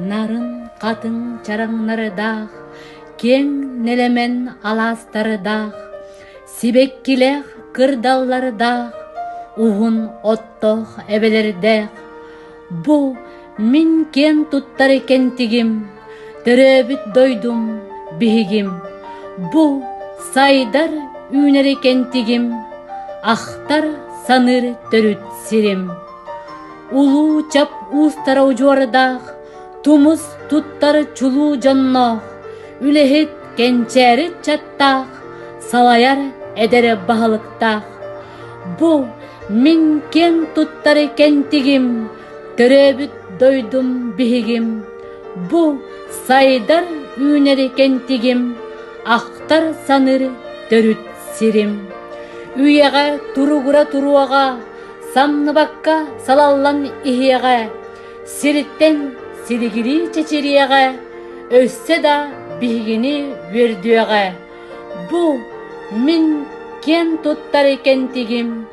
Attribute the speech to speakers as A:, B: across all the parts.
A: Нарын қатын чараңнары дақ, кең нелемен аластары дақ, сибеккилех кырдаллары дақ, уғын оттоқ әбелердеқ. Бу мин кен туттар екентігім, төрөбіт дойдум бігігім. Бу сайдар үйнер екентігім, ақтар саныр төрүт сирим. Улу чап устара ужуардақ, тумус туттары чулу жонноқ, үлехет кенчәрі чаттақ, салаяр әдері бағылықтақ. Бу мин кен туттары кентігім, төрөбіт дойдум бігігім. Бу сайдар үйнері кентігім, ақтар саныр төрүт сирим. Үйеға туругура туруаға, самныбакка салаллан ихияға, сириттен сиригири чечерияға, өссе да бігігіні вердуяға. Бу мин кен туттар екентігім,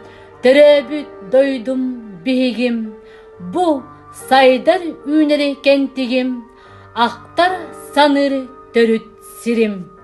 A: төрөбүт дойдум бігігім. Бу сайдар үйнері кентігім, ақтар саныр төрүт сирим.